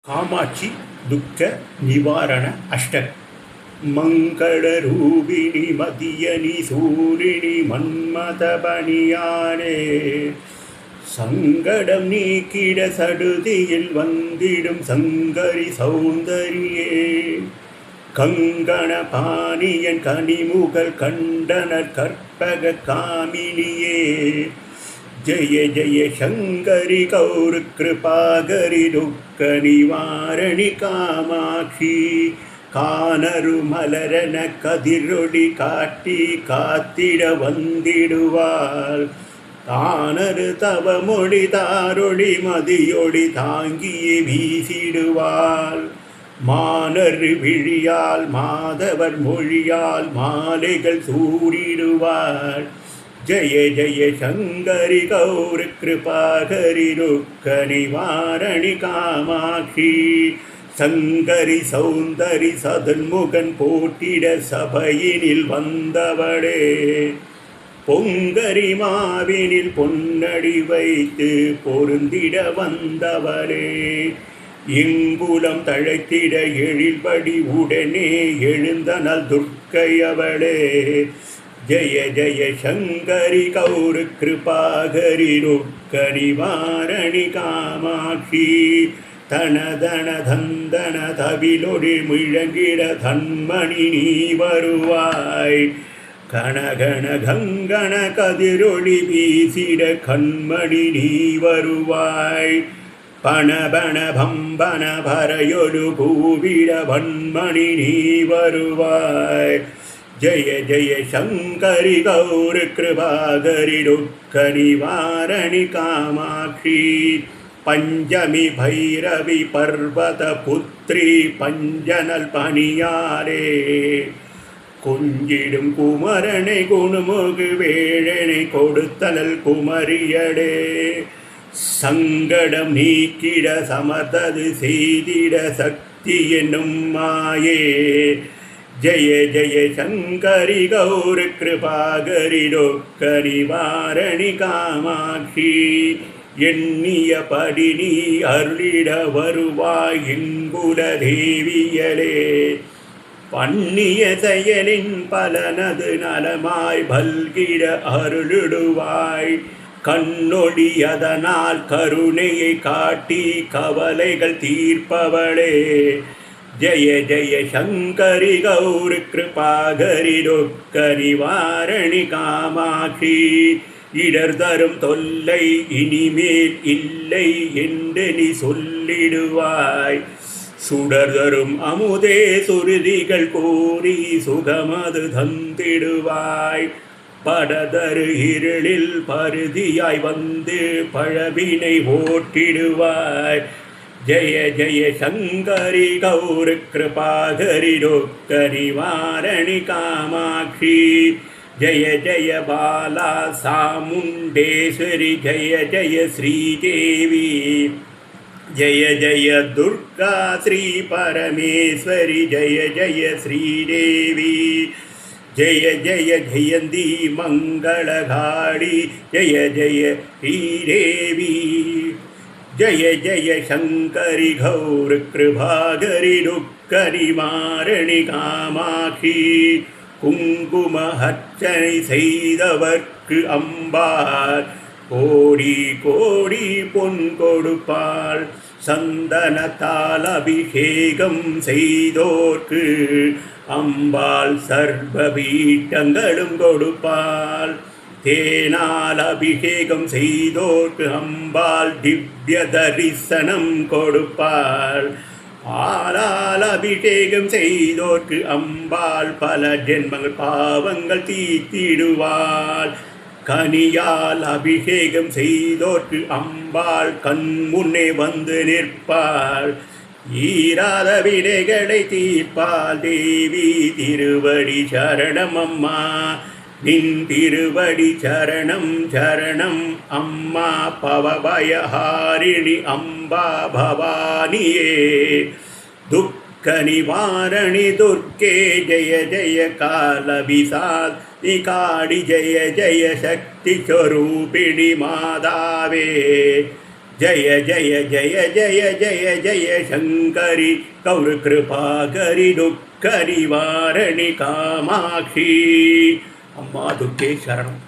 காமாட்சி துக்க நிவாரண அஷ்டக். மங்களரூபிணி மதியனி சூரிணி மன்மதபணியானே, சங்கடம் நீக்கிட சடுதியில் வந்திடும் சங்கரி சௌந்தரியே, கங்கண பாணியன் கனிமுகல் கண்டனர் கற்பக காமினியே, ஜய ஜய சங்கரி கௌரி கிருபாகரி துக்க நிவாரணி காமாட்சி, கானரு மலரன கதிரொளி காட்டி காத்திட வந்திடுவாள், தானரு தவமொழி தாரொளி மதியொளி தாங்கியே வீசிடுவாள், மானரு விழியால் மாதவர் மொழியால் மாலைகள் சூடிடுவாள், ஜய ஜய சங்கரி கௌரி கிருபாகரி துக்க நிவாரணி காமாட்சி, சங்கரி சௌந்தரி சதுர்முகன் போட்டிட சபையினில் வந்தவளே, பொங்கரி மாவினில் பொன்னடி வைத்து பொருந்திட வந்தவளே, இங்குலம் தழைத்திட எழில்படி உடனே எழுந்தனள் துர்க்கையவளே, ஜய ஜய சங்கரி கௌரி கிருபாகரி துக்க நிவாரணி காமாட்சி, தனதன தந்தன தவிலொடி முழங்கிட தன்மணி நீ வருவாய், கணகண கங்கண கதிரொளி வீசிட கண்மணி நீ வருவாய், பணபண பம்பன பரையொரு பூவிட வன்மணி நீ வருவாய், ஜய ஜய சங்கரி கௌரி கிருபாகரி துக்க நிவாரணி காமாட்சி, பஞ்சமி பைரவி பர்வத புத்ரி பஞ்சனல் பணியாரே, கொஞ்சிடும் குமரனை குணுமுகு வேழனை கொடுத்தனல் குமரியடே, சங்கடம் நீக்கிட சமர்த்தது செய்திட சக்தி என்னும் மாயே, ஜய ஜய சங்கரி கௌரி கிருபாகரி துக்க நிவாரணி காமாட்சி, எண்ணியபடி நீ அருளிட வருவாய் எங்குல தேவியலே, பண்ணிய செயலின் பலனது நலமாய் பல்கிட அருளிடுவாய், கண்ணொளி அதனால் கருணையை காட்டி கவலைகள் தீர்ப்பவளே, ஜய ஜய சங்கரி கௌரி கிருபாகரி துக்க நிவாரணி காமாட்சி, இடர் தரும் தொல்லை இனிமேல் இல்லை என்று நீ சொல்லிடுவாய், சுடர் தரும் அமுதே சுருதிகள் கோரி சுகமது தந்திடுவாய், படதரு இருளில் பருதியாய் வந்து பழவினை ஓட்டிடுவாய், ஜய ஜய சங்கரி கௌரி கிருபாகரி துக்க நிவாரணி காமாட்சி, ஜய ஜய பாலா சாமுண்டேஸ்வரி ஜய ஜய ஸ்ரீதேவி, ஜய ஜய துர்கா ஸ்ரீ பரமேஸ்வரி ஜய ஜய ஸ்ரீதேவி, ஜய ஜய ஜயந்தி மங்களகாளி ஜய ஜய ஸ்ரீதேவி, ஜய ஜய சங்கரி கௌரி கிருபாகரி துக்க நிவாரணி காமாட்சி, குங்கும அர்ச்சனை செய்தவர்க்கு அம்பாள் கோடி கோடி பொன் கொடுப்பாள், சந்தனத்தால் அபிஷேகம் செய்தோர்க்கு அம்பாள் சர்வ பீட்டங்களும் கொடுப்பாள், தேனால் அபிஷேகம் செய்தோர்க்கு அம்பாள் திவ்ய தரிசனம் கொடுப்பாள், ஆளால் அபிஷேகம் செய்தோர்க்கு அம்பாள் பல ஜென்மங்கள் பாவங்கள் தீர்த்திடுவாள், கனியால் அபிஷேகம் செய்தோர்க்கு அம்பாள் கண் முன்னே வந்து நிற்பாள், ஈராத விடைகளை தீர்ப்பாள் தேவி திருவடி சரணம் அம்மா, நின் திருவடி சரணம் சரணம் அம்மா, பவபயஹாரிணி அம்பா பவானியே, துக்க நிவாரணி துர்க்கே ஜய ஜய கால விசாதி காடி ஜய ஜய சக்தி ஸ்வரூபிணி மாதாவே, ஜய ஜய ஜய ஜய ஜய ஜய சங்கரி கௌர கிருபாகரி துக்க நிவாரணி காமாட்சி. அம்மா துர்க்கே சரணம்.